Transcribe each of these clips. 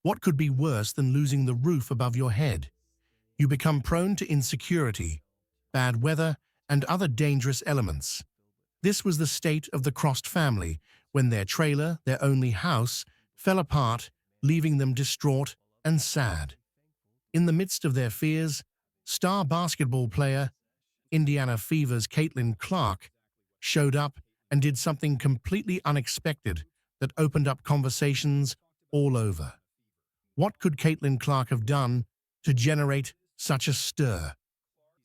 What could be worse than losing the roof above your head? You become prone to insecurity, bad weather, and other dangerous elements. This was the state of the Crost family when their trailer, their only house, fell apart, leaving them distraught and sad. In the midst of their fears, star basketball player, Indiana Fever's Caitlin Clark, showed up and did something completely unexpected that opened up conversations all over. What could Caitlin Clark have done to generate such a stir?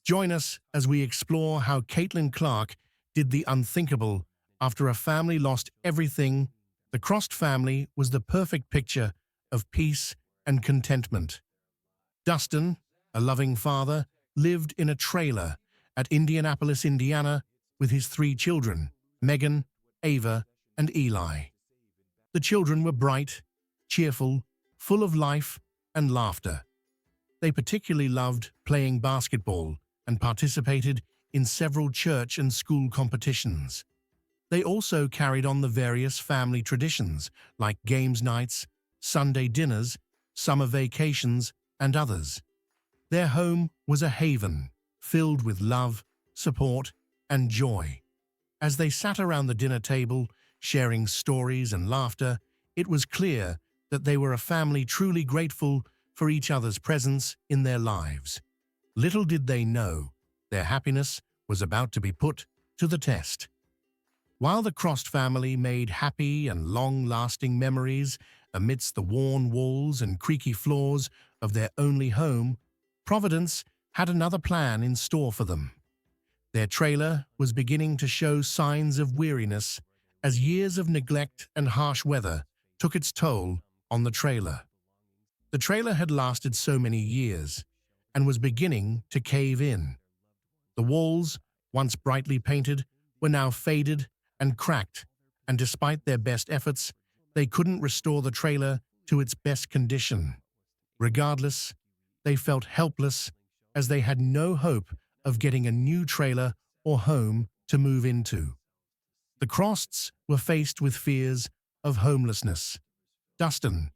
Join us as we explore how Caitlin Clark did the unthinkable after a family lost everything. The Crost family was the perfect picture of peace and contentment. Dustin, a loving father, lived in a trailer at Indianapolis, Indiana, with his 3 children, Megan, Ava, and Eli. The children were bright, cheerful, full of life and laughter. They particularly loved playing basketball and participated in several church and school competitions. They also carried on the various family traditions like games nights, Sunday dinners, summer vacations, and others. Their home was a haven filled with love, support, and joy. As they sat around the dinner table, sharing stories and laughter, it was clear that they were a family truly grateful for each other's presence in their lives. Little did they know, their happiness was about to be put to the test. While the Crost family made happy and long-lasting memories amidst the worn walls and creaky floors of their only home, Providence had another plan in store for them. Their trailer was beginning to show signs of weariness as years of neglect and harsh weather took its toll on the trailer. The trailer had lasted so many years and was beginning to cave in. The walls, once brightly painted, were now faded and cracked, and despite their best efforts, they couldn't restore the trailer to its best condition. Regardless, they felt helpless as they had no hope of getting a new trailer or home to move into. The Crosts were faced with fears of homelessness. Dustin,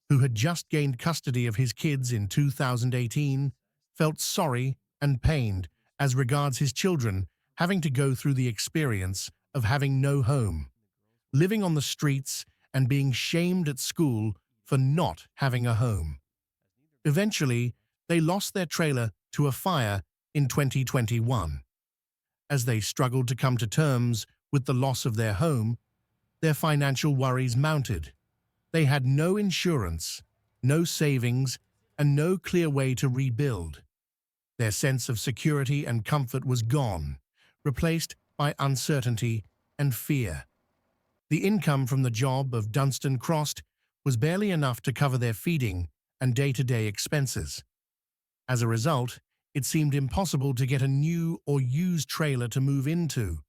who had just gained custody of his kids in 2018, felt sorry and pained as regards his children having to go through the experience of having no home, living on the streets and being shamed at school for not having a home. Eventually, they lost their trailer to a fire in 2021. As they struggled to come to terms with the loss of their home, their financial worries mounted. They had no insurance, no savings, and no clear way to rebuild. Their sense of security and comfort was gone, replaced by uncertainty and fear. The income from the job of Dunstan Crost was barely enough to cover their feeding and day-to-day expenses. As a result, it seemed impossible to get a new or used trailer to move into.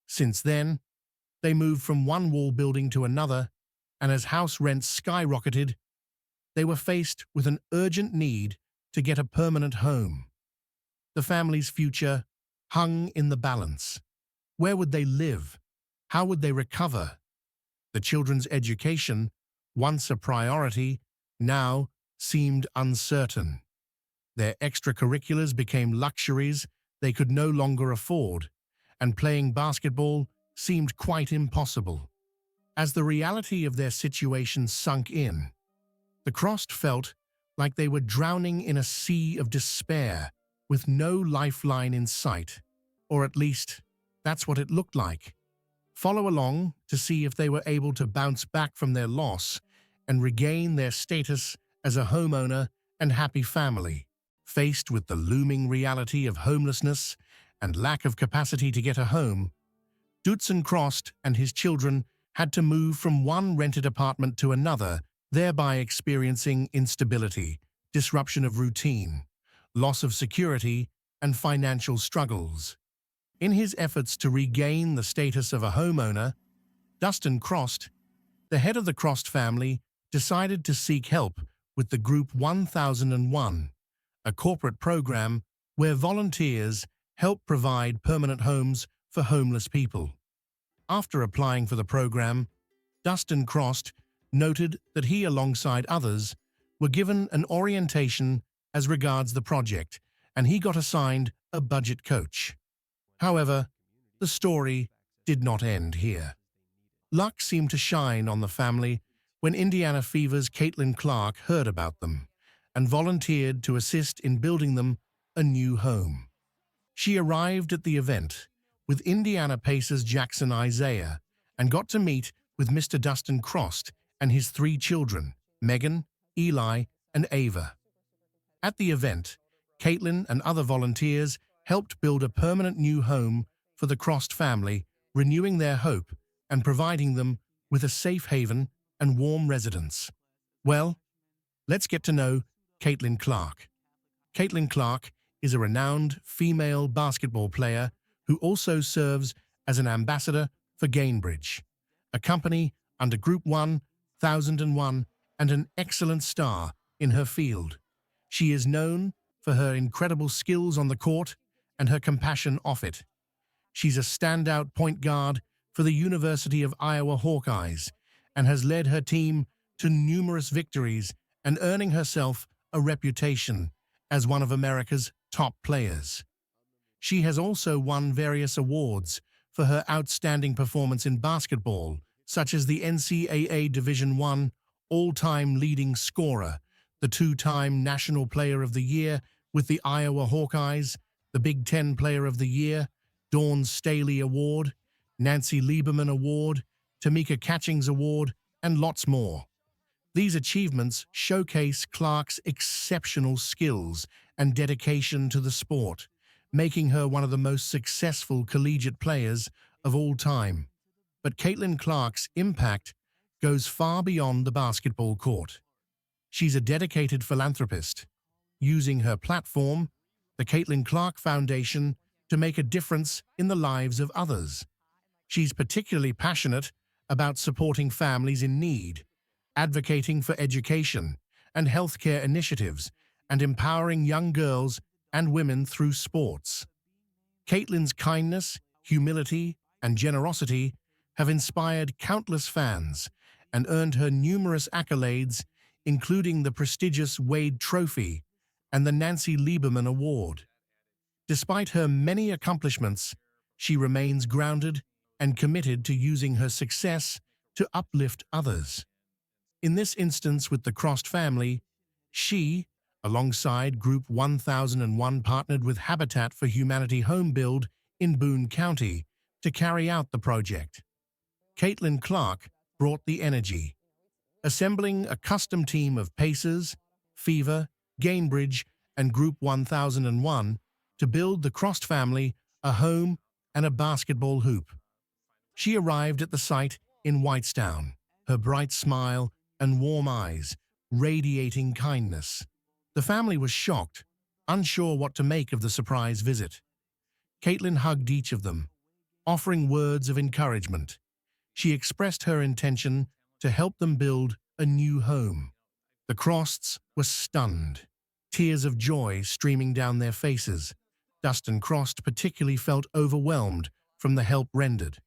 Since then, they moved from one wall building to another, and as house rents skyrocketed, they were faced with an urgent need to get a permanent home. The family's future hung in the balance. Where would they live? How would they recover? The children's education, once a priority, now seemed uncertain. Their extracurriculars became luxuries they could no longer afford, and playing basketball seemed quite impossible. As the reality of their situation sunk in, the Crost felt like they were drowning in a sea of despair with no lifeline in sight, or at least that's what it looked like. Follow along to see if they were able to bounce back from their loss and regain their status as a homeowner and happy family. Faced with the looming reality of homelessness and lack of capacity to get a home, Dunstan Crost and his children had to move from one rented apartment to another, thereby experiencing instability, disruption of routine, loss of security, and financial struggles. In his efforts to regain the status of a homeowner, Dunstan Crost, the head of the Crost family, decided to seek help with the Group 1001, a corporate program where volunteers help provide permanent homes for homeless people. After applying for the program, Dunstan Crost noted that he, alongside others, were given an orientation as regards the project, and he got assigned a budget coach. However, the story did not end here. Luck seemed to shine on the family when Indiana Fever's Caitlin Clark heard about them and volunteered to assist in building them a new home. She arrived at the event with Indiana Pacers Jackson Isaiah and got to meet with Mr. Dustin Crost and his 3 children, Megan, Eli, and Ava. At the event, Caitlin and other volunteers helped build a permanent new home for the Crost family, renewing their hope and providing them with a safe haven and warm residence. Well, let's get to know Caitlin Clark. Caitlin Clark is a renowned female basketball player who also serves as an ambassador for Gainbridge, a company under Group 1001 and an excellent star in her field. She is known for her incredible skills on the court and her compassion off it. She's a standout point guard for the University of Iowa Hawkeyes and has led her team to numerous victories and earning herself a reputation as one of America's top players. She has also won various awards for her outstanding performance in basketball, such as the NCAA Division I all-time leading scorer, the 2-time National Player of the Year with the Iowa Hawkeyes, the Big Ten Player of the Year, Dawn Staley Award, Nancy Lieberman Award, Tamika Catchings Award, and lots more. These achievements showcase Clark's exceptional skills and dedication to the sport, making her one of the most successful collegiate players of all time. But Caitlin Clark's impact goes far beyond the basketball court. She's a dedicated philanthropist, using her platform, the Caitlin Clark Foundation, to make a difference in the lives of others. She's particularly passionate about supporting families in need, advocating for education and healthcare initiatives, and empowering young girls and women through sports. Caitlin's kindness, humility, and generosity have inspired countless fans and earned her numerous accolades, including the prestigious Wade Trophy and the Nancy Lieberman Award. Despite her many accomplishments, she remains grounded and committed to using her success to uplift others. In this instance with the Crost family, she, alongside Group 1001, partnered with Habitat for Humanity Home Build in Boone County to carry out the project. Caitlin Clark brought the energy, assembling a custom team of Pacers, Fever, Gainbridge, and Group 1001 to build the Crost family a home and a basketball hoop. She arrived at the site in Whitestown, her bright smile and warm eyes radiating kindness. The family was shocked, unsure what to make of the surprise visit. Caitlin hugged each of them, offering words of encouragement. She expressed her intention to help them build a new home. The Crosts were stunned, tears of joy streaming down their faces. Dustin Crost particularly felt overwhelmed from the help rendered.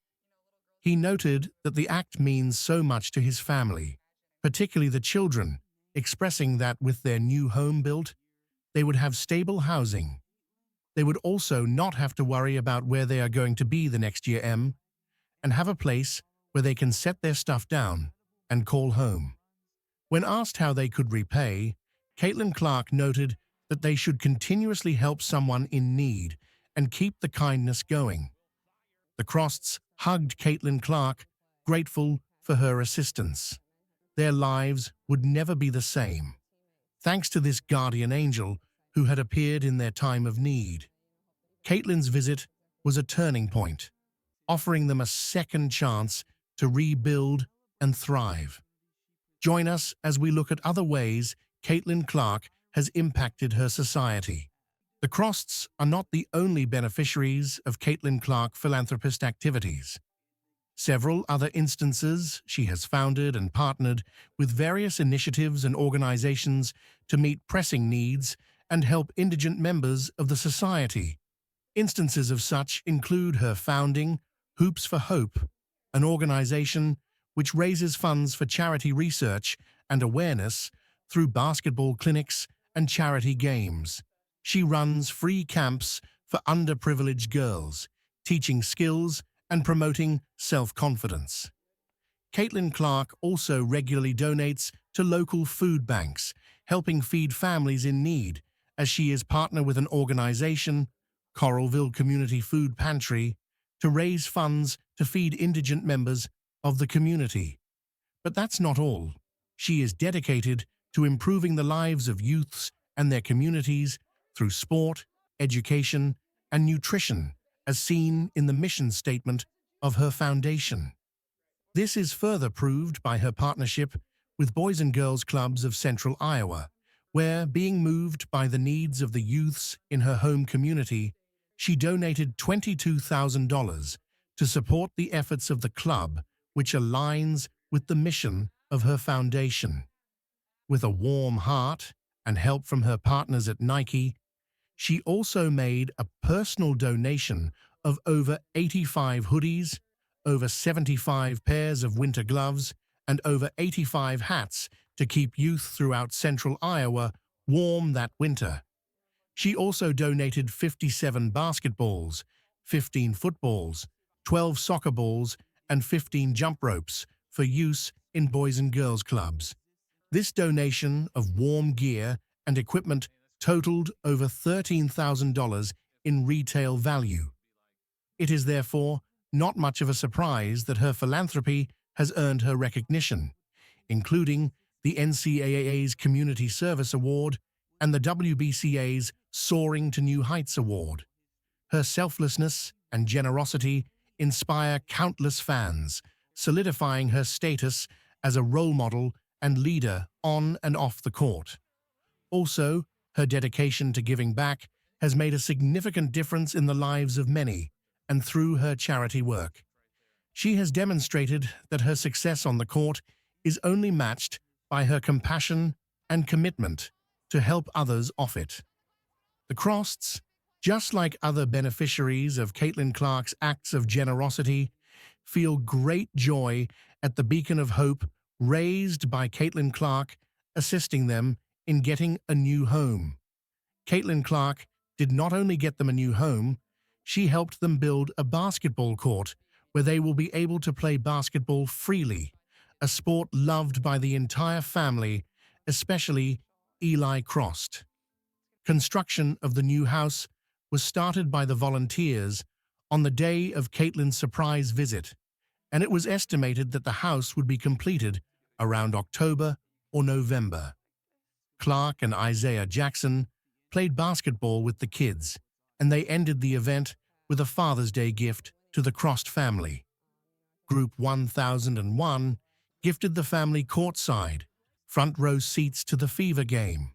He noted that the act means so much to his family, particularly the children, expressing that with their new home built, they would have stable housing. They would also not have to worry about where they are going to be the next year and have a place where they can set their stuff down and call home. When asked how they could repay, Caitlin Clark noted that they should continuously help someone in need and keep the kindness going. The Crosts hugged Caitlin Clark, grateful for her assistance. Their lives would never be the same, thanks to this guardian angel who had appeared in their time of need. Caitlin's visit was a turning point, offering them a second chance to rebuild and thrive. Join us as we look at other ways Caitlin Clark has impacted her society. The Crosts are not the only beneficiaries of Caitlin Clark philanthropist activities. Several other instances she has founded and partnered with various initiatives and organizations to meet pressing needs and help indigent members of the society. Instances of such include her founding Hoops for Hope, an organization which raises funds for charity research and awareness through basketball clinics and charity games. She runs free camps for underprivileged girls, teaching skills and promoting self-confidence. Caitlin Clark also regularly donates to local food banks, helping feed families in need, as she is partner with an organization, Coralville Community Food Pantry, to raise funds to feed indigent members of the community. But that's not all. She is dedicated to improving the lives of youths and their communities through sport, education, and nutrition, as seen in the mission statement of her foundation. This is further proved by her partnership with Boys and Girls Clubs of Central Iowa, where, being moved by the needs of the youths in her home community, she donated $22,000 to support the efforts of the club, which aligns with the mission of her foundation. With a warm heart and help from her partners at Nike, she also made a personal donation of over 85 hoodies, over 75 pairs of winter gloves, and over 85 hats to keep youth throughout central Iowa warm that winter. She also donated 57 basketballs, 15 footballs, 12 soccer balls, and 15 jump ropes for use in Boys and Girls Clubs. This donation of warm gear and equipment totaled over $13,000 in retail value. It is therefore not much of a surprise that her philanthropy has earned her recognition, including the NCAA's Community Service Award and the WBCA's Soaring to New Heights Award. Her selflessness and generosity inspire countless fans, solidifying her status as a role model and leader on and off the court. Also, her dedication to giving back has made a significant difference in the lives of many, and through her charity work. She has demonstrated that her success on the court is only matched by her compassion and commitment to help others off it. The Crosts, just like other beneficiaries of Caitlin Clark's acts of generosity, feel great joy at the beacon of hope raised by Caitlin Clark, assisting them in getting a new home. Caitlin Clark did not only get them a new home, she helped them build a basketball court where they will be able to play basketball freely, a sport loved by the entire family, especially Eli Crost. Construction of the new house was started by the volunteers on the day of Caitlin's surprise visit, and it was estimated that the house would be completed around October or November. Clark and Isaiah Jackson played basketball with the kids, and they ended the event with a Father's Day gift to the Crost family. Group 1001 gifted the family courtside, front row seats to the Fever game.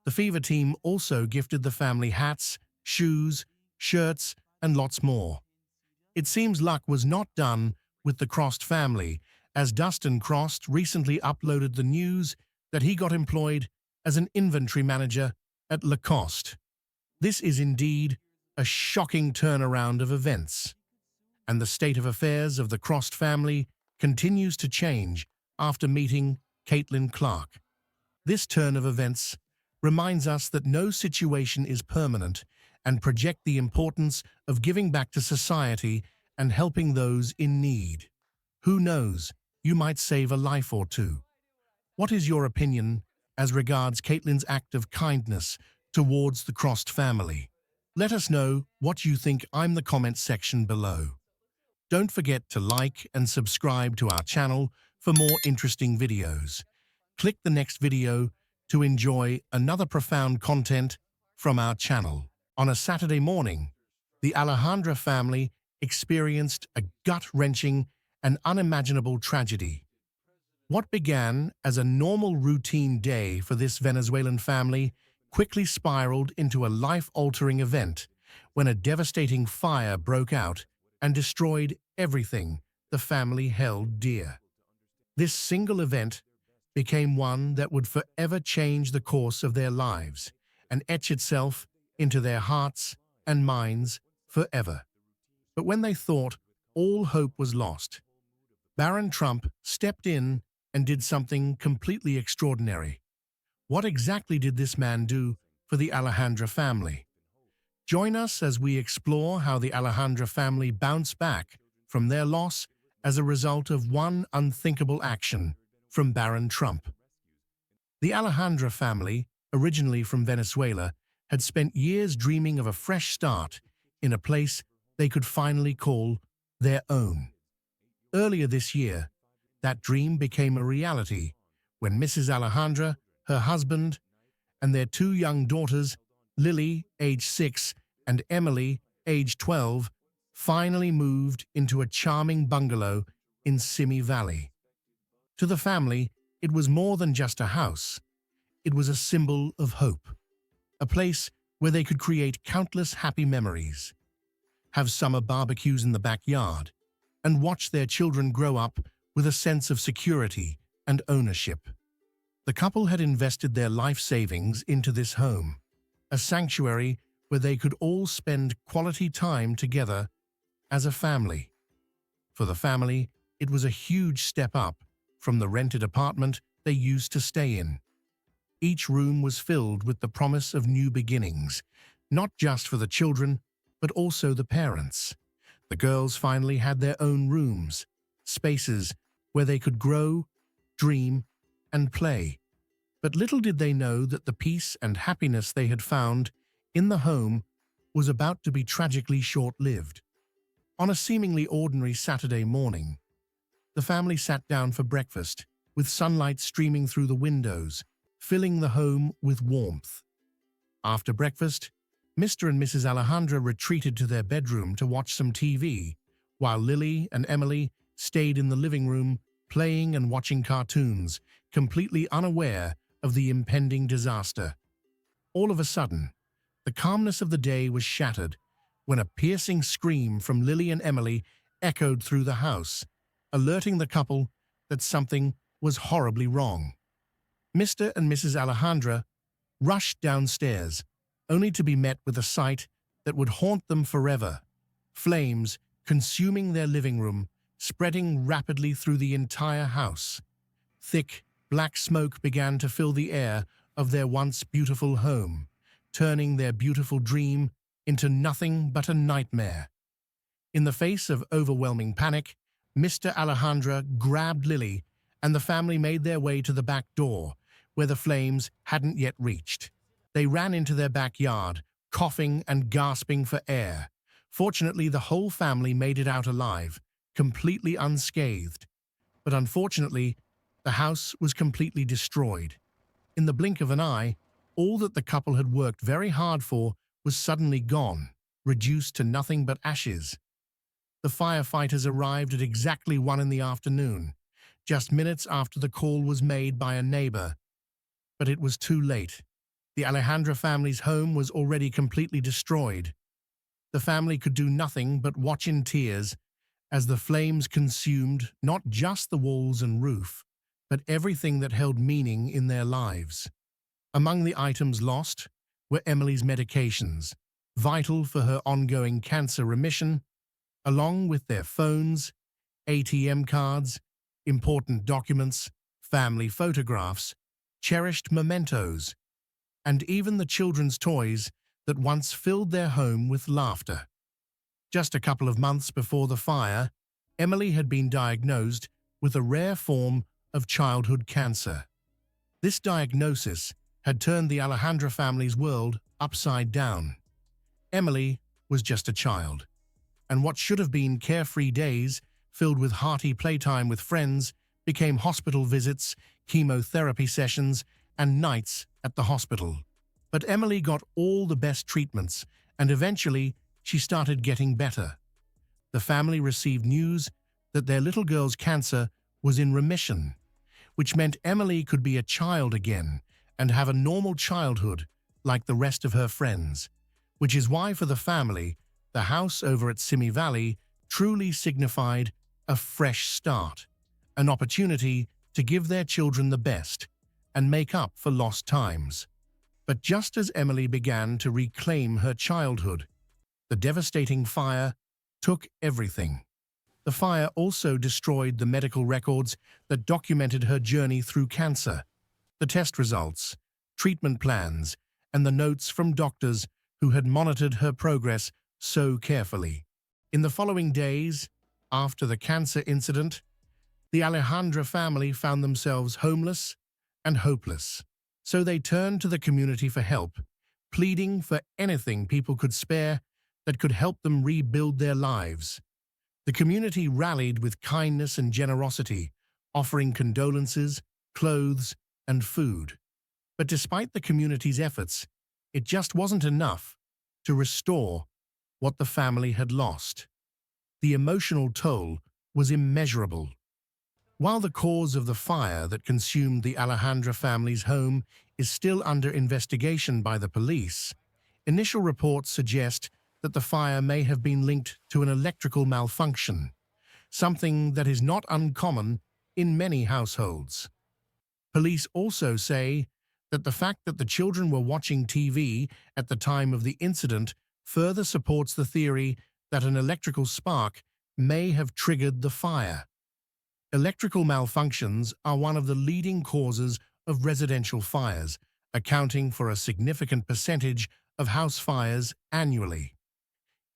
The Fever team also gifted the family hats, shoes, shirts, and lots more. It seems luck was not done with the Crost family, as Dustin Crost recently uploaded the news that he got employed as an inventory manager at Lacoste. This is indeed a shocking turnaround of events, and the state of affairs of the Crost family continues to change after meeting Caitlin Clark. This turn of events reminds us that no situation is permanent and project the importance of giving back to society and helping those in need. Who knows, you might save a life or two. What is your opinion as regards Caitlin's act of kindness towards the Crost family? Let us know what you think in the comment section below. Don't forget to like and subscribe to our channel for more interesting videos. Click the next video to enjoy another profound content from our channel. On a Saturday morning, the Alejandra family experienced a gut-wrenching and unimaginable tragedy. What began as a normal routine day for this Venezuelan family quickly spiraled into a life-altering event when a devastating fire broke out and destroyed everything the family held dear. This single event became one that would forever change the course of their lives and etch itself into their hearts and minds forever. But when they thought all hope was lost, Baron Trump stepped in and did something completely extraordinary. What exactly did this man do for the Alejandra family? Join us as we explore how the Alejandra family bounced back from their loss as a result of one unthinkable action from Baron Trump. The Alejandra family, originally from Venezuela, had spent years dreaming of a fresh start in a place they could finally call their own. Earlier this year, that dream became a reality when Mrs. Alejandra, her husband, and their two young daughters, Lily, age 6, and Emily, age 12, finally moved into a charming bungalow in Simi Valley. To the family, it was more than just a house. It was a symbol of hope, a place where they could create countless happy memories, have summer barbecues in the backyard, and watch their children grow up with a sense of security and ownership. The couple had invested their life savings into this home, a sanctuary where they could all spend quality time together as a family. For the family, it was a huge step up from the rented apartment they used to stay in. Each room was filled with the promise of new beginnings, not just for the children, but also the parents. The girls finally had their own rooms, spaces where they could grow, dream, and play. But little did they know that the peace and happiness they had found in the home was about to be tragically short-lived. On a seemingly ordinary Saturday morning, the family sat down for breakfast, with sunlight streaming through the windows, filling the home with warmth. After breakfast, Mr. and Mrs. Alejandra retreated to their bedroom to watch some TV, while Lily and Emily stayed in the living room, playing and watching cartoons, completely unaware of the impending disaster. All of a sudden, the calmness of the day was shattered when a piercing scream from Lily and Emily echoed through the house, alerting the couple that something was horribly wrong. Mr. and Mrs. Alejandra rushed downstairs, only to be met with a sight that would haunt them forever: flames consuming their living room, spreading rapidly through the entire house. Thick, black smoke began to fill the air of their once beautiful home, turning their beautiful dream into nothing but a nightmare. In the face of overwhelming panic, Mr. Alejandra grabbed Lily, and the family made their way to the back door, where the flames hadn't yet reached. They ran into their backyard, coughing and gasping for air. Fortunately, the whole family made it out alive, completely unscathed. But unfortunately, the house was completely destroyed. In the blink of an eye, all that the couple had worked very hard for was suddenly gone, reduced to nothing but ashes. The firefighters arrived at exactly 1 in the afternoon, just minutes after the call was made by a neighbor. But it was too late. The Alejandra family's home was already completely destroyed. The family could do nothing but watch in tears as the flames consumed not just the walls and roof, but everything that held meaning in their lives. Among the items lost were Emily's medications, vital for her ongoing cancer remission, along with their phones, ATM cards, important documents, family photographs, cherished mementos, and even the children's toys that once filled their home with laughter. Just a couple of months before the fire, Emily had been diagnosed with a rare form of childhood cancer. This diagnosis had turned the Alejandra family's world upside down. Emily was just a child, and what should have been carefree days filled with hearty playtime with friends became hospital visits, chemotherapy sessions, and nights at the hospital. But Emily got all the best treatments, and eventually she started getting better. The family received news that their little girl's cancer was in remission, which meant Emily could be a child again and have a normal childhood like the rest of her friends, which is why for the family, the house over at Simi Valley truly signified a fresh start, an opportunity to give their children the best and make up for lost times. But just as Emily began to reclaim her childhood, the devastating fire took everything. The fire also destroyed the medical records that documented her journey through cancer. The test results, treatment plans, and the notes from doctors who had monitored her progress so carefully. In the following days, after the cancer incident, the Alejandra family found themselves homeless and hopeless. So they turned to the community for help, pleading for anything people could spare that could help them rebuild their lives. The community rallied with kindness and generosity, offering condolences, clothes, and food. But despite the community's efforts, it just wasn't enough to restore what the family had lost. The emotional toll was immeasurable. While the cause of the fire that consumed the Alejandra family's home is still under investigation by the police, initial reports suggest that the fire may have been linked to an electrical malfunction, something that is not uncommon in many households. Police also say that the fact that the children were watching TV at the time of the incident further supports the theory that an electrical spark may have triggered the fire. Electrical malfunctions are one of the leading causes of residential fires, accounting for a significant percentage of house fires annually.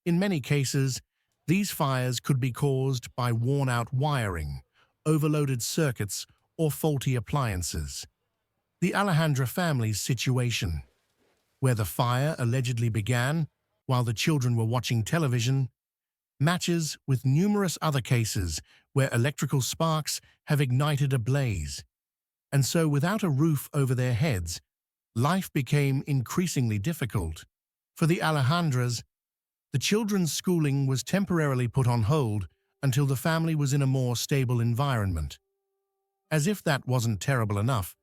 In many cases, these fires could be caused by worn-out wiring, overloaded circuits, or faulty appliances. The Alejandra family's situation, where the fire allegedly began while the children were watching television, matches with numerous other cases where electrical sparks have ignited a blaze. And so, without a roof over their heads, life became increasingly difficult. For the Alejandras, the children's schooling was temporarily put on hold until the family was in a more stable environment. As if that wasn't terrible enough,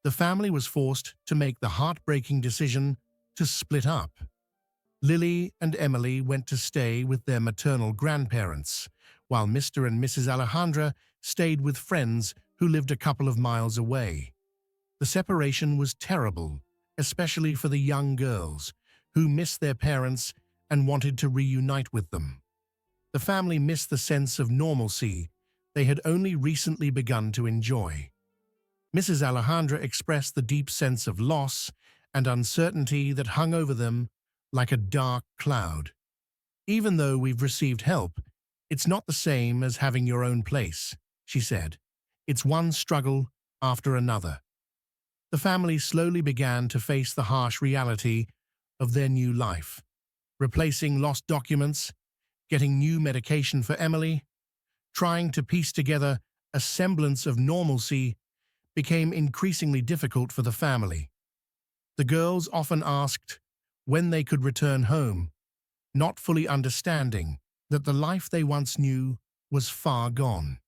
the family was forced to make the heartbreaking decision to split up. Lily and Emily went to stay with their maternal grandparents, while Mr. and Mrs. Alejandra stayed with friends who lived a couple of miles away. The separation was terrible, especially for the young girls, who missed their parents and wanted to reunite with them. The family missed the sense of normalcy they had only recently begun to enjoy. Mrs. Alejandra expressed the deep sense of loss and uncertainty that hung over them like a dark cloud. "Even though we've received help, it's not the same as having your own place," she said. "It's one struggle after another." The family slowly began to face the harsh reality of their new life. Replacing lost documents, getting new medication for Emily, trying to piece together a semblance of normalcy became increasingly difficult for the family. The girls often asked when they could return home, not fully understanding that the life they once knew was far gone.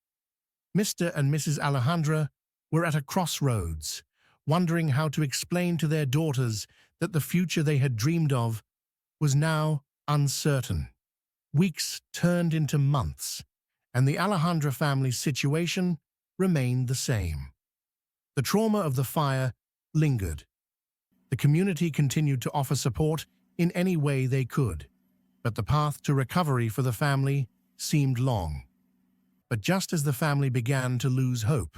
Mr. and Mrs. Alejandra were at a crossroads, wondering how to explain to their daughters that the future they had dreamed of was now uncertain. Weeks turned into months, and the Alejandra family's situation remained the same. The trauma of the fire lingered. The community continued to offer support in any way they could, but the path to recovery for the family seemed long. But just as the family began to lose hope,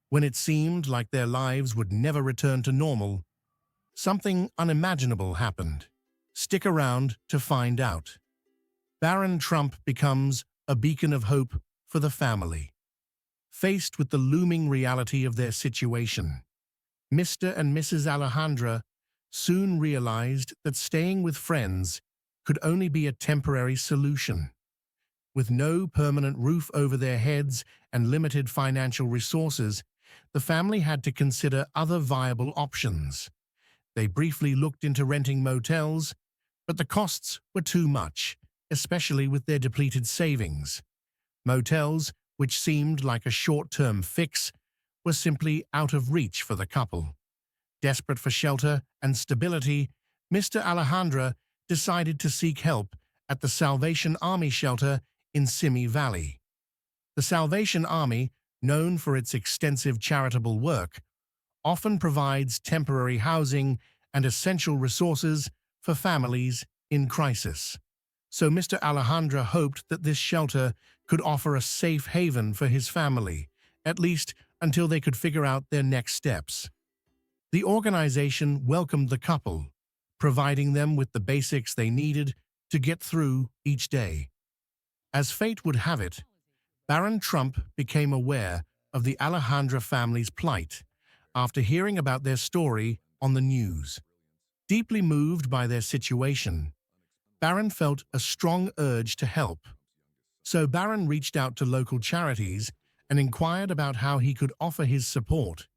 when it seemed like their lives would never return to normal, something unimaginable happened. Stick around to find out. Baron Trump becomes a beacon of hope for the family. Faced with the looming reality of their situation, Mr. and Mrs. Alejandra soon realized that staying with friends could only be a temporary solution. With no permanent roof over their heads and limited financial resources, the family had to consider other viable options. They briefly looked into renting motels, but the costs were too much, especially with their depleted savings. Motels, which seemed like a short-term fix, were simply out of reach for the couple. Desperate for shelter and stability, Mr. Alejandra decided to seek help at the Salvation Army shelter in Simi Valley. The Salvation Army, known for its extensive charitable work, often provides temporary housing and essential resources for families in crisis. So Mr. Alejandra hoped that this shelter could offer a safe haven for his family, at least until they could figure out their next steps. The organization welcomed the couple, providing them with the basics they needed to get through each day. As fate would have it, Baron Trump became aware of the Alejandra family's plight after hearing about their story on the news. Deeply moved by their situation, Baron felt a strong urge to help. So Baron reached out to local charities and inquired about how he could offer his support.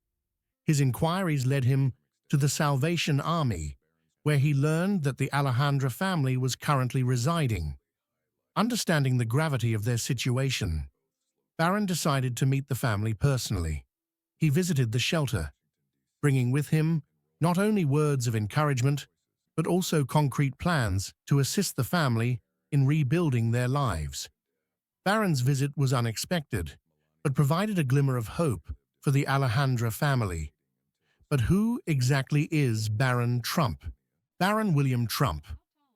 His inquiries led him to the Salvation Army, where he learned that the Alejandra family was currently residing. Understanding the gravity of their situation, Baron decided to meet the family personally. He visited the shelter, bringing with him not only words of encouragement, but also concrete plans to assist the family in rebuilding their lives. Baron's visit was unexpected, but provided a glimmer of hope for the Alejandra family. But who exactly is Baron Trump? Baron William Trump,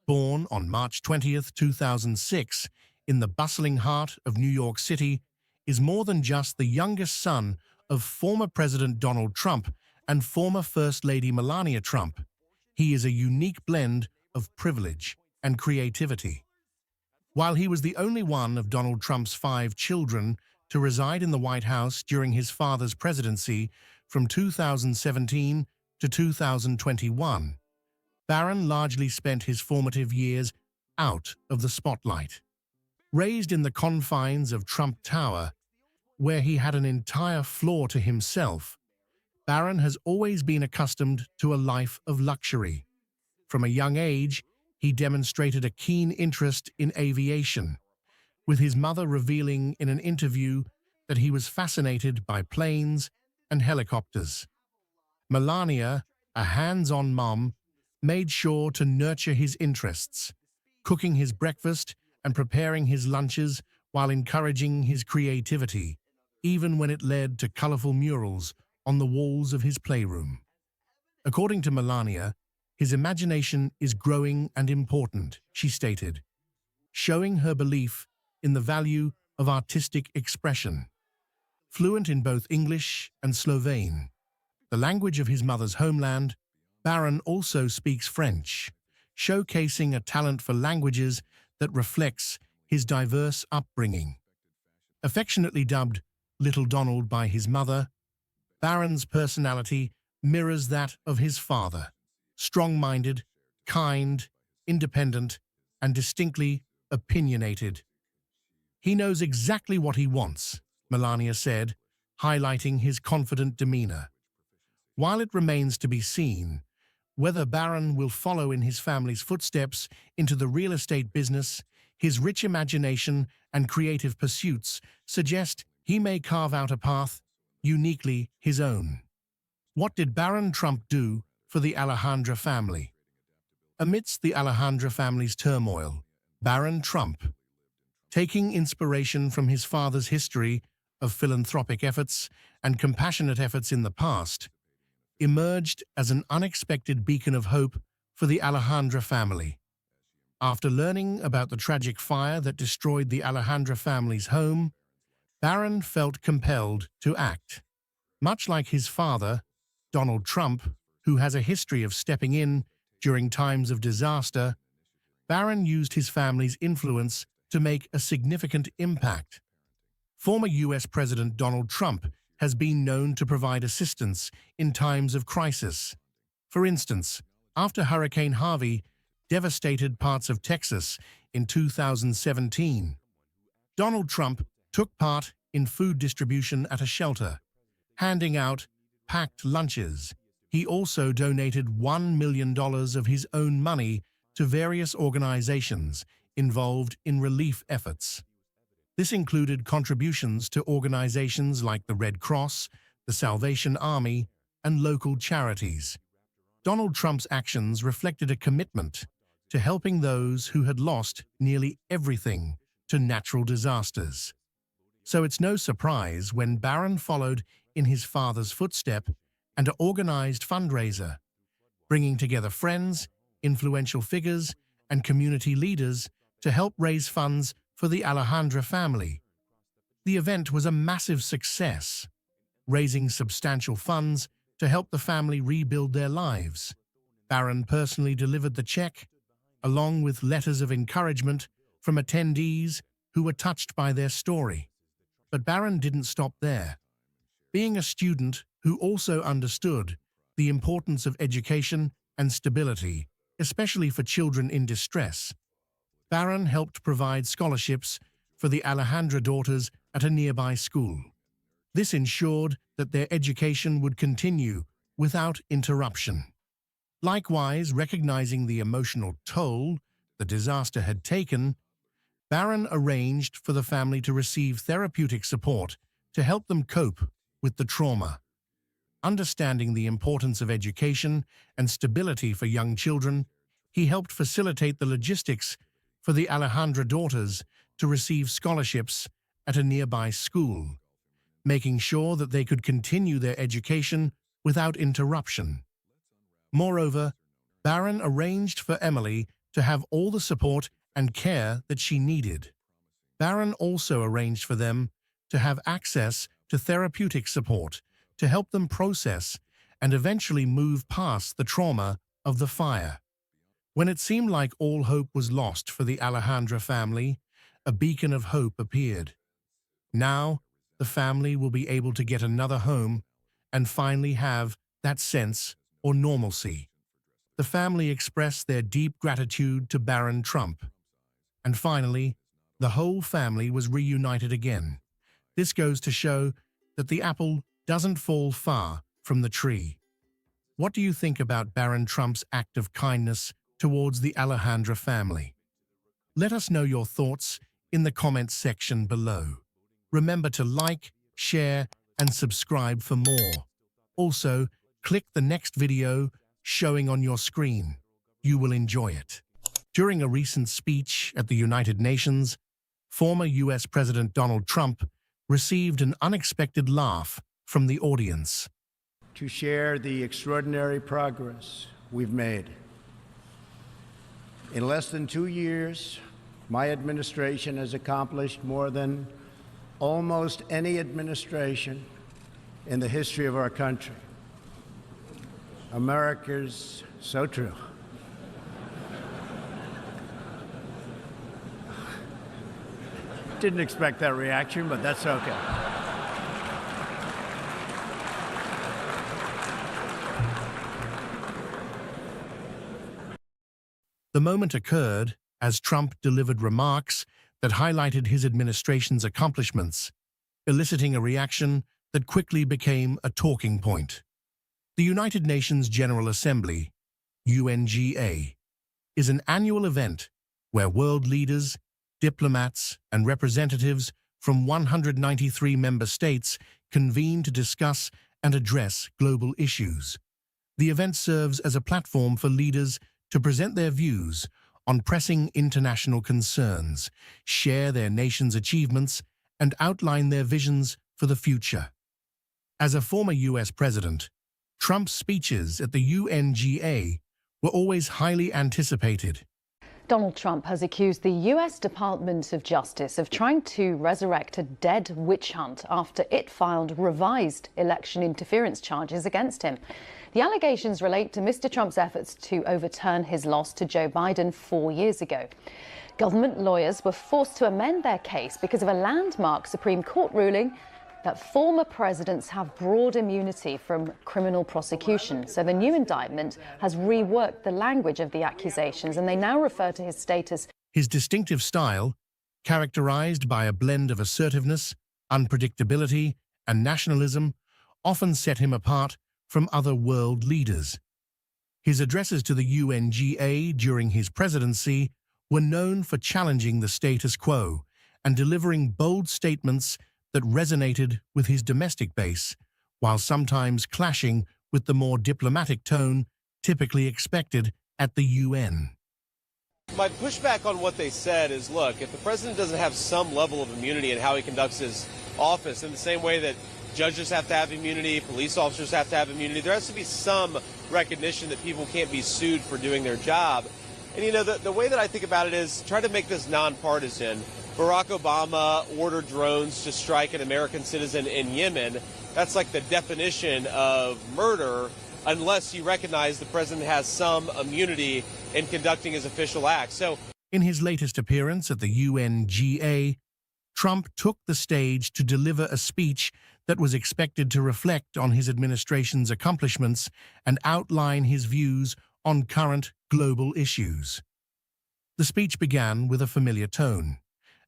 born on March 20th, 2006, in the bustling heart of New York City, is more than just the youngest son of former President Donald Trump and former First Lady Melania Trump. He is a unique blend of privilege and creativity. While he was the only one of Donald Trump's 5 children to reside in the White House during his father's presidency from 2017 to 2021, Baron largely spent his formative years out of the spotlight. Raised in the confines of Trump Tower, where he had an entire floor to himself, Baron has always been accustomed to a life of luxury. From a young age, he demonstrated a keen interest in aviation, with his mother revealing in an interview that he was fascinated by planes and helicopters. Melania, a hands-on mom, made sure to nurture his interests, cooking his breakfast and preparing his lunches while encouraging his creativity, even when it led to colorful murals on the walls of his playroom. According to Melania, his imagination is growing and important, she stated, showing her belief in the value of artistic expression. Fluent in both English and Slovene, the language of his mother's homeland, Baron also speaks French, showcasing a talent for languages that reflects his diverse upbringing. Affectionately dubbed Little Donald by his mother, Baron's personality mirrors that of his father, strong-minded, kind, independent, and distinctly opinionated. He knows exactly what he wants, Melania said, highlighting his confident demeanor. While it remains to be seen whether Baron will follow in his family's footsteps into the real estate business, his rich imagination and creative pursuits suggest he may carve out a path uniquely his own. What did Baron Trump do for the Alejandra family? Amidst the Alejandra family's turmoil, Baron Trump, taking inspiration from his father's history of philanthropic efforts and compassionate efforts in the past, emerged as an unexpected beacon of hope for the Alejandra family. After learning about the tragic fire that destroyed the Alejandra family's home, Baron felt compelled to act. Much like his father, Donald Trump, who has a history of stepping in during times of disaster, Baron used his family's influence to make a significant impact. Former U.S. President Donald Trump has been known to provide assistance in times of crisis. For instance, after Hurricane Harvey devastated parts of Texas in 2017, Donald Trump took part in food distribution at a shelter, handing out packed lunches. He also donated $1 million of his own money to various organizations involved in relief efforts. This included contributions to organizations like the Red Cross, the Salvation Army, and local charities. Donald Trump's actions reflected a commitment to helping those who had lost nearly everything to natural disasters. So it's no surprise when Baron followed in his father's footstep and an organized fundraiser, bringing together friends, influential figures, and community leaders to help raise funds for the Alejandra family. The event was a massive success, raising substantial funds to help the family rebuild their lives. Barron personally delivered the check, along with letters of encouragement from attendees who were touched by their story. But Barron didn't stop there. Being a student who also understood the importance of education and stability, especially for children in distress, Barron helped provide scholarships for the Alejandra daughters at a nearby school. This ensured that their education would continue without interruption. Likewise, recognizing the emotional toll the disaster had taken, Barron arranged for the family to receive therapeutic support to help them cope with the trauma. Understanding the importance of education and stability for young children, he helped facilitate the logistics for the Alejandra daughters to receive scholarships at a nearby school, making sure that they could continue their education without interruption. Moreover, Barron arranged for Emily to have all the support and care that she needed. Barron also arranged for them to have access to therapeutic support to help them process and eventually move past the trauma of the fire. When it seemed like all hope was lost for the Alejandra family, a beacon of hope appeared. Now, the family will be able to get another home and finally have that sense or normalcy. The family expressed their deep gratitude to Barron Trump. And finally, the whole family was reunited again. This goes to show that the apple doesn't fall far from the tree. What do you think about Barron Trump's act of kindness towards the Alejandra family? Let us know your thoughts in the comments section below. Remember to like, share, and subscribe for more. Also, click the next video showing on your screen. You will enjoy it. During a recent speech at the United Nations, former U.S. President Donald Trump received an unexpected laugh from the audience. To share the extraordinary progress we've made. In less than 2 years, my administration has accomplished more than almost any administration in the history of our country. America's so true. Didn't expect that reaction, but that's okay. The moment occurred as Trump delivered remarks that highlighted his administration's accomplishments, eliciting a reaction that quickly became a talking point. The United Nations General Assembly, UNGA, is an annual event where world leaders, diplomats, and representatives from 193 member states convene to discuss and address global issues. The event serves as a platform for leaders to present their views on pressing international concerns, share their nation's achievements, and outline their visions for the future. As a former U.S. president, Trump's speeches at the UNGA were always highly anticipated. Donald Trump has accused the U.S. Department of Justice of trying to resurrect a dead witch hunt after it filed revised election interference charges against him. The allegations relate to Mr. Trump's efforts to overturn his loss to Joe Biden 4 years ago. Government lawyers were forced to amend their case because of a landmark Supreme Court ruling that former presidents have broad immunity from criminal prosecution. So the new indictment has reworked the language of the accusations, and they now refer to his status. His distinctive style, characterized by a blend of assertiveness, unpredictability, and nationalism, often set him apart from other world leaders. His addresses to the UNGA during his presidency were known for challenging the status quo and delivering bold statements that resonated with his domestic base, while sometimes clashing with the more diplomatic tone typically expected at the UN. My pushback on what they said is, look, if the president doesn't have some level of immunity in how he conducts his office, in the same way that judges have to have immunity, police officers have to have immunity, there has to be some recognition that people can't be sued for doing their job. And, you know, the way that I think about it is try to make this nonpartisan. Barack Obama ordered drones to strike an American citizen in Yemen. That's like the definition of murder, unless you recognize the president has some immunity in conducting his official acts. So, in his latest appearance at the UNGA, Trump took the stage to deliver a speech that was expected to reflect on his administration's accomplishments and outline his views on current global issues. The speech began with a familiar tone,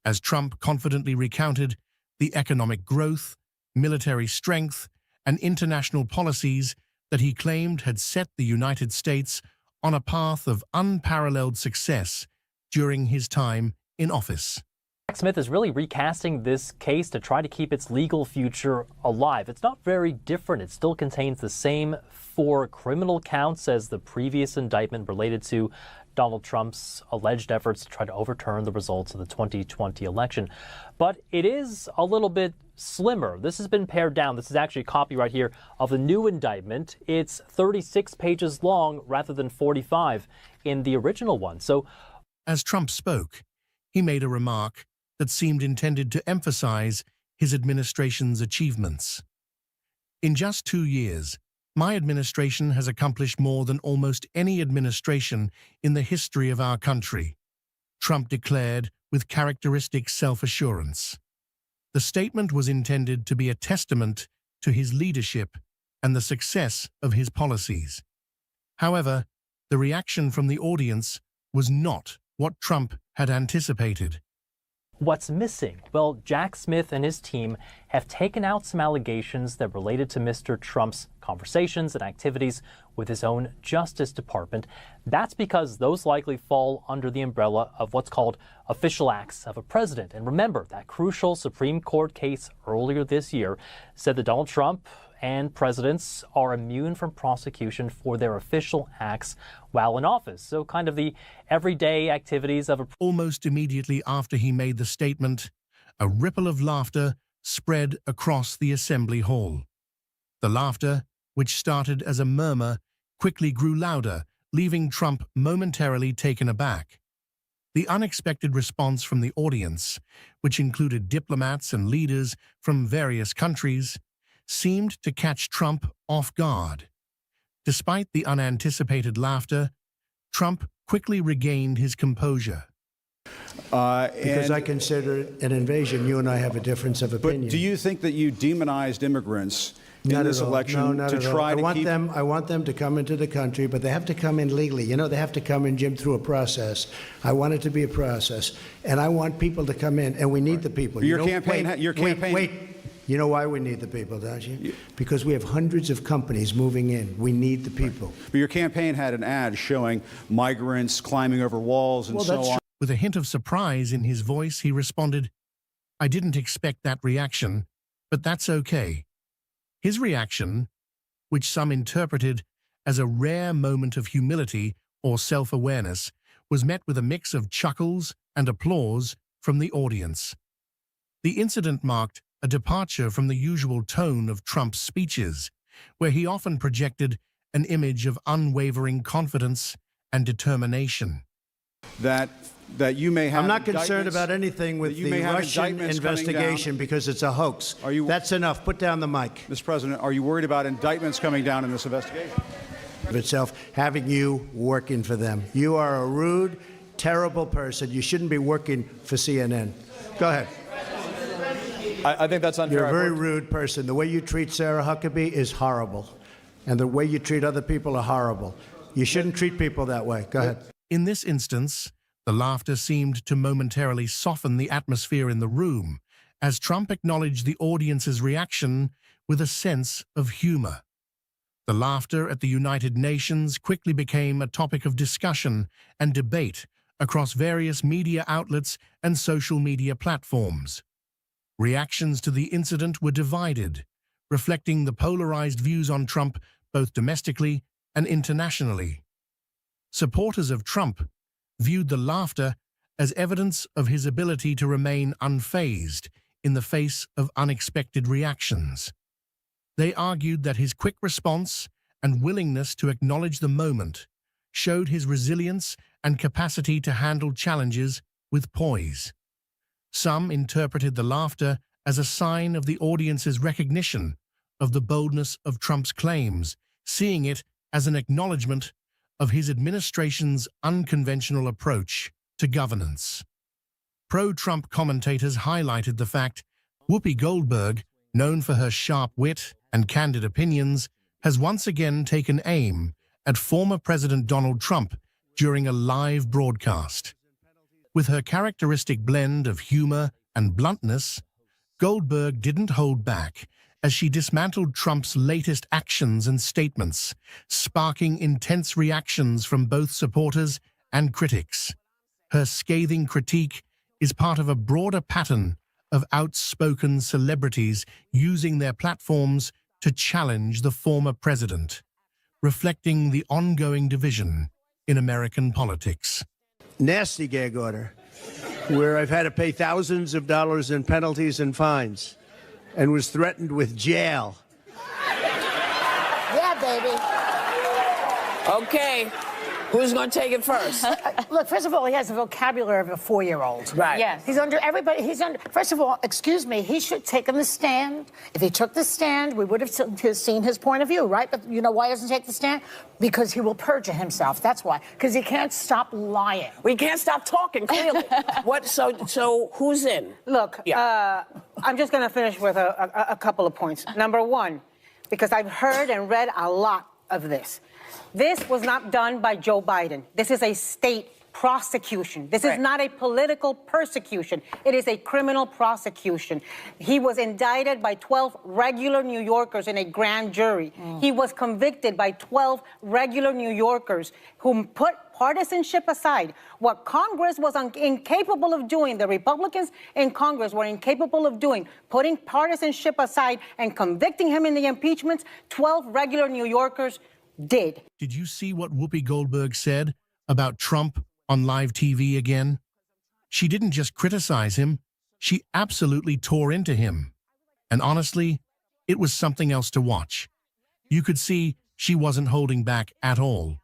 as Trump confidently recounted the economic growth, military strength, and international policies that he claimed had set the United States on a path of unparalleled success during his time in office. Jack Smith is really recasting this case to try to keep its legal future alive. It's not very different. It still contains the same 4 criminal counts as the previous indictment related to Donald Trump's alleged efforts to try to overturn the results of the 2020 election. But it is a little bit slimmer. This has been pared down. This is actually a copy right here of the new indictment. It's 36 pages long rather than 45 in the original one. So, as Trump spoke, he made a remark that seemed intended to emphasize his administration's achievements. In just 2 years, my administration has accomplished more than almost any administration in the history of our country, Trump declared with characteristic self-assurance. The statement was intended to be a testament to his leadership and the success of his policies. However, the reaction from the audience was not what Trump had anticipated. what's missing? Well, Jack Smith and his team have taken out some allegations that related to Mr. Trump's conversations and activities with his own Justice Department. That's because those likely fall under the umbrella of what's called official acts of a president. And remember, that crucial Supreme Court case earlier this year said that Donald Trump and presidents are immune from prosecution for their official acts while in office. So kind of the everyday activities of a... Almost immediately after he made the statement, a ripple of laughter spread across the Assembly Hall. The laughter, which started as a murmur, quickly grew louder, leaving Trump momentarily taken aback. The unexpected response from the audience, which included diplomats and leaders from various countries, seemed to catch Trump off guard. Despite the unanticipated laughter, Trump quickly regained his composure. Because I consider it an invasion. You and I have a difference of opinion. But do you think that you demonized immigrants in Not this at all. election No, not to at all. try to keep... I want them to come into the country, but they have to come in legally. You know, they have to come in, Jim, through a process. I want it to be a process. And I want people to come in, and we need the people. Your campaign... Wait. You know why we need the people, don't you? Because we have hundreds of companies moving in. We need the people. But your campaign had an ad showing migrants climbing over walls and so on. With a hint of surprise in his voice, he responded, "I didn't expect that reaction, but that's okay." His reaction, which some interpreted as a rare moment of humility or self-awareness, was met with a mix of chuckles and applause from the audience. The incident marked a departure from the usual tone of Trump's speeches, where he often projected an image of unwavering confidence and determination. That you may have... I'm not concerned about anything with the Russian investigation because it's a hoax. That's enough. Put down the mic. Mr. President, are you worried about indictments coming down in this investigation? Of itself, having you working for them. You are a rude, terrible person. You shouldn't be working for CNN. Go ahead. I think that's unfair. You're a very rude person. The way you treat Sarah Huckabee is horrible. And the way you treat other people are horrible. You shouldn't treat people that way. Go ahead. In this instance, the laughter seemed to momentarily soften the atmosphere in the room as Trump acknowledged the audience's reaction with a sense of humor. The laughter at the United Nations quickly became a topic of discussion and debate across various media outlets and social media platforms. Reactions to the incident were divided, reflecting the polarized views on Trump both domestically and internationally. Supporters of Trump viewed the laughter as evidence of his ability to remain unfazed in the face of unexpected reactions. They argued that his quick response and willingness to acknowledge the moment showed his resilience and capacity to handle challenges with poise. Some interpreted the laughter as a sign of the audience's recognition of the boldness of Trump's claims, seeing it as an acknowledgement of his administration's unconventional approach to governance. Pro-Trump commentators highlighted the fact Whoopi Goldberg, known for her sharp wit and candid opinions, has once again taken aim at former President Donald Trump during a live broadcast. With her characteristic blend of humor and bluntness, Goldberg didn't hold back as she dismantled Trump's latest actions and statements, sparking intense reactions from both supporters and critics. Her scathing critique is part of a broader pattern of outspoken celebrities using their platforms to challenge the former president, reflecting the ongoing division in American politics. Nasty gag order, where I've had to pay thousands of dollars in penalties and fines and was threatened with jail. Yeah, baby. Okay. Who's going to take it first? Look, first of all, he has the vocabulary of a 4-year-old. Right. Yes. He's under everybody. First of all, excuse me, he should take the stand. If he took the stand, we would have seen his point of view, right? But you know why he doesn't take the stand? Because he will perjure himself. That's why. Because he can't stop lying. We can't stop talking, clearly. So who's in? Look, I'm just going to finish with a couple of points. Number one, because I've heard and read a lot of this. This was not done by Joe Biden. This is a state prosecution. This is not a political persecution. It is a criminal prosecution. He was indicted by 12 regular New Yorkers in a grand jury. He was convicted by 12 regular New Yorkers who put partisanship aside. What Congress was incapable of doing, the Republicans in Congress were incapable of doing, putting partisanship aside and convicting him in the impeachments, 12 regular New Yorkers did. Did you see what Whoopi Goldberg said about Trump on live TV again? She didn't just criticize him, she absolutely tore into him. And honestly, it was something else to watch. You could see she wasn't holding back at all.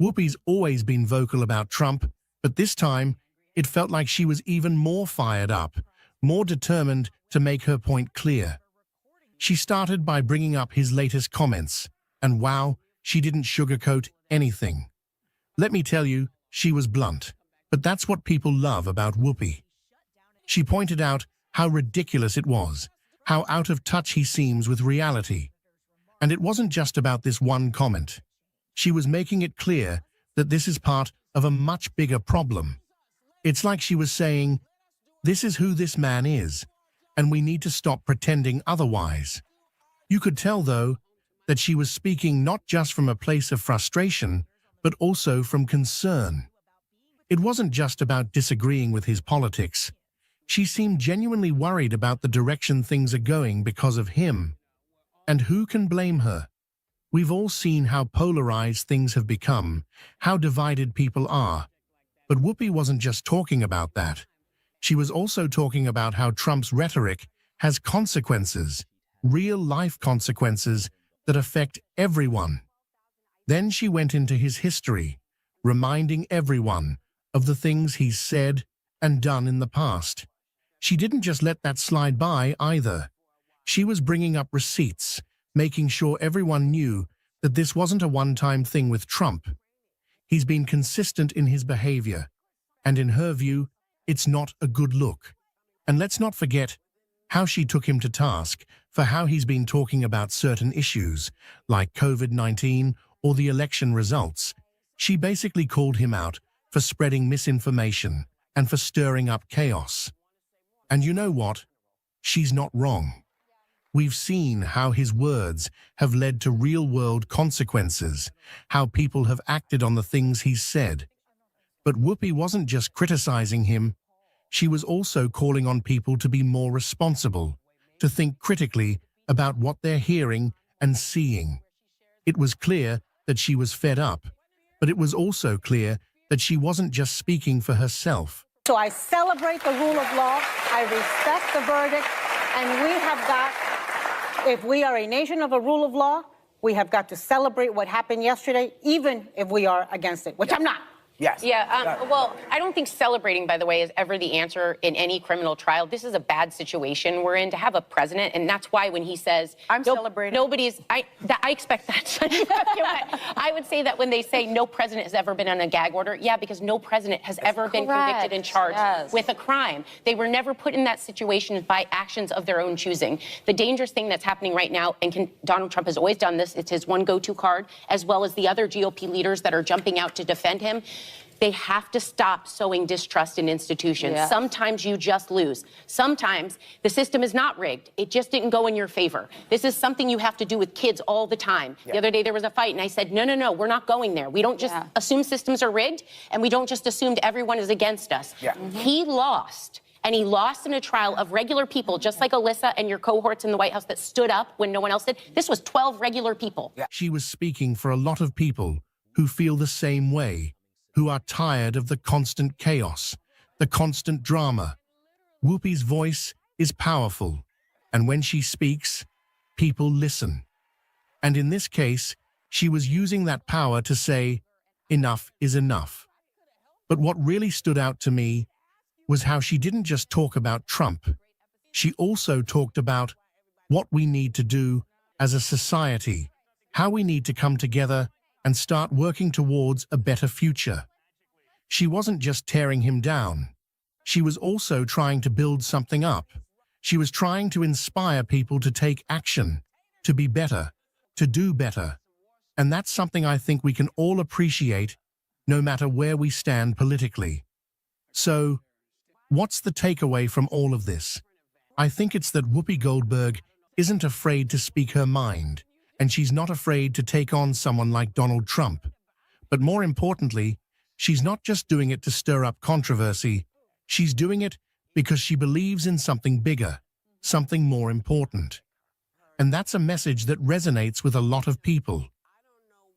Whoopi's always been vocal about Trump, but this time, it felt like she was even more fired up, more determined to make her point clear. She started by bringing up his latest comments, and wow, she didn't sugarcoat anything. Let me tell you, she was blunt, but that's what people love about Whoopi. She pointed out how ridiculous it was, how out of touch he seems with reality. And it wasn't just about this one comment. She was making it clear that this is part of a much bigger problem. It's like she was saying, this is who this man is, and we need to stop pretending otherwise. You could tell, though, that she was speaking not just from a place of frustration, but also from concern. It wasn't just about disagreeing with his politics. She seemed genuinely worried about the direction things are going because of him. And who can blame her? We've all seen how polarized things have become, how divided people are. But Whoopi wasn't just talking about that. She was also talking about how Trump's rhetoric has consequences, real-life consequences that affect everyone. Then she went into his history, reminding everyone of the things he's said and done in the past. She didn't just let that slide by either. She was bringing up receipts, making sure everyone knew that this wasn't a one-time thing with Trump. He's been consistent in his behavior, and in her view, it's not a good look. And let's not forget how she took him to task for how he's been talking about certain issues, like COVID-19 or the election results. She basically called him out for spreading misinformation and for stirring up chaos. And you know what? She's not wrong. We've seen how his words have led to real-world consequences, how people have acted on the things he's said. But Whoopi wasn't just criticizing him. She was also calling on people to be more responsible, to think critically about what they're hearing and seeing. It was clear that she was fed up, but it was also clear that she wasn't just speaking for herself. So I celebrate the rule of law, I respect the verdict, and we have got, if we are a nation of a rule of law, we have got to celebrate what happened yesterday, even if we are against it, which I'm not. Yes. Yeah, well, I don't think celebrating, by the way, is ever the answer in any criminal trial. This is a bad situation we're in to have a president, and that's why when he says... I'm celebrating. I expect that. I would say that when they say no president has ever been on a gag order, yeah, because no president has ever been convicted and charged with a crime. They were never put in that situation by actions of their own choosing. The dangerous thing that's happening right now, and Donald Trump has always done this, it's his one go-to card, as well as the other GOP leaders that are jumping out to defend him. They have to stop sowing distrust in institutions. Yeah. Sometimes you just lose. Sometimes the system is not rigged. It just didn't go in your favor. This is something you have to do with kids all the time. Yeah. The other day there was a fight and I said, no, we're not going there. We don't just assume systems are rigged, and we don't just assume everyone is against us. Yeah. He lost. And he lost in a trial of regular people, just like Alyssa and your cohorts in the White House that stood up when no one else did. This was 12 regular people. Yeah. She was speaking for a lot of people who feel the same way, who are tired of the constant chaos, the constant drama. Whoopi's voice is powerful, and when she speaks, people listen. And in this case, she was using that power to say, enough is enough. But what really stood out to me was how she didn't just talk about Trump. She also talked about what we need to do as a society, how we need to come together and start working towards a better future. She wasn't just tearing him down. She was also trying to build something up. She was trying to inspire people to take action, to be better, to do better. And that's something I think we can all appreciate, no matter where we stand politically. So, what's the takeaway from all of this? I think it's that Whoopi Goldberg isn't afraid to speak her mind, and she's not afraid to take on someone like Donald Trump. But more importantly, she's not just doing it to stir up controversy. She's doing it because she believes in something bigger, something more important. And that's a message that resonates with a lot of people.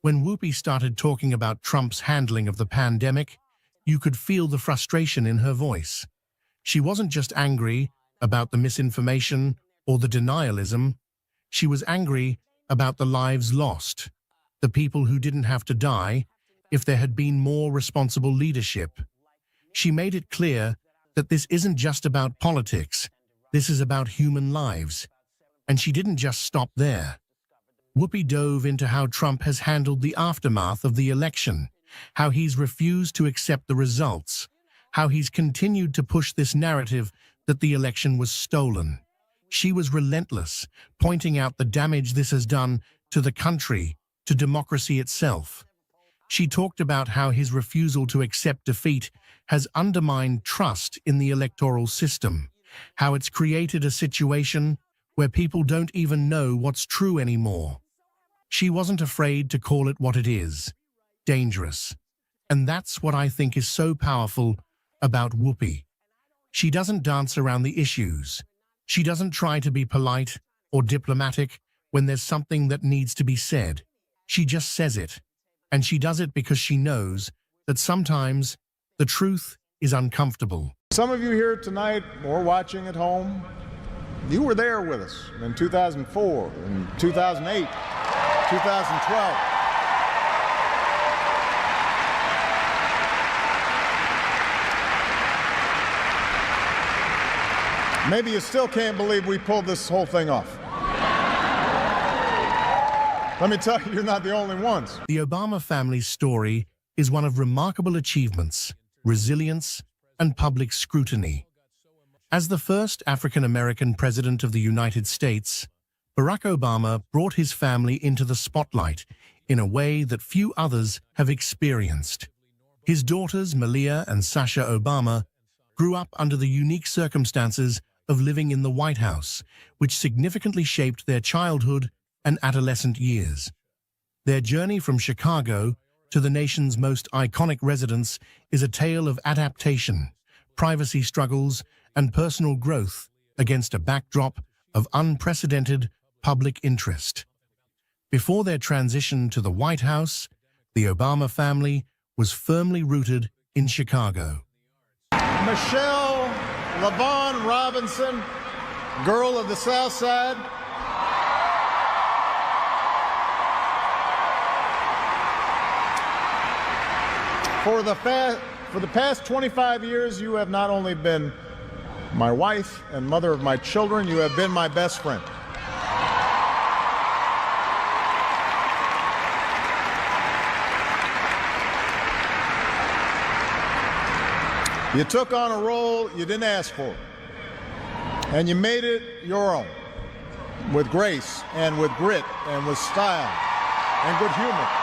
When Whoopi started talking about Trump's handling of the pandemic, you could feel the frustration in her voice. She wasn't just angry about the misinformation or the denialism. She was angry about the lives lost, the people who didn't have to die if there had been more responsible leadership. She made it clear that this isn't just about politics, this is about human lives. And she didn't just stop there. Whoopi dove into how Trump has handled the aftermath of the election, how he's refused to accept the results, how he's continued to push this narrative that the election was stolen. She was relentless, pointing out the damage this has done to the country, to democracy itself. She talked about how his refusal to accept defeat has undermined trust in the electoral system, how it's created a situation where people don't even know what's true anymore. She wasn't afraid to call it what it is, dangerous. And that's what I think is so powerful about Whoopi. She doesn't dance around the issues. She doesn't try to be polite or diplomatic when there's something that needs to be said. She just says it. And she does it because she knows that sometimes the truth is uncomfortable. Some of you here tonight or watching at home, you were there with us in 2004, in 2008, 2012. Maybe you still can't believe we pulled this whole thing off. Let me tell you, you're not the only ones. The Obama family's story is one of remarkable achievements, resilience, and public scrutiny. As the first African-American president of the United States, Barack Obama brought his family into the spotlight in a way that few others have experienced. His daughters, Malia and Sasha Obama, grew up under the unique circumstances of living in the White House, which significantly shaped their childhood and adolescent years. Their journey from Chicago to the nation's most iconic residence is a tale of adaptation, privacy struggles, and personal growth against a backdrop of unprecedented public interest. Before their transition to the White House, the Obama family was firmly rooted in Chicago. Michelle LaVaughn Robinson, girl of the South Side. For the past 25 years, you have not only been my wife and mother of my children, you have been my best friend. You took on a role you didn't ask for, and you made it your own, with grace and with grit and with style and good humor.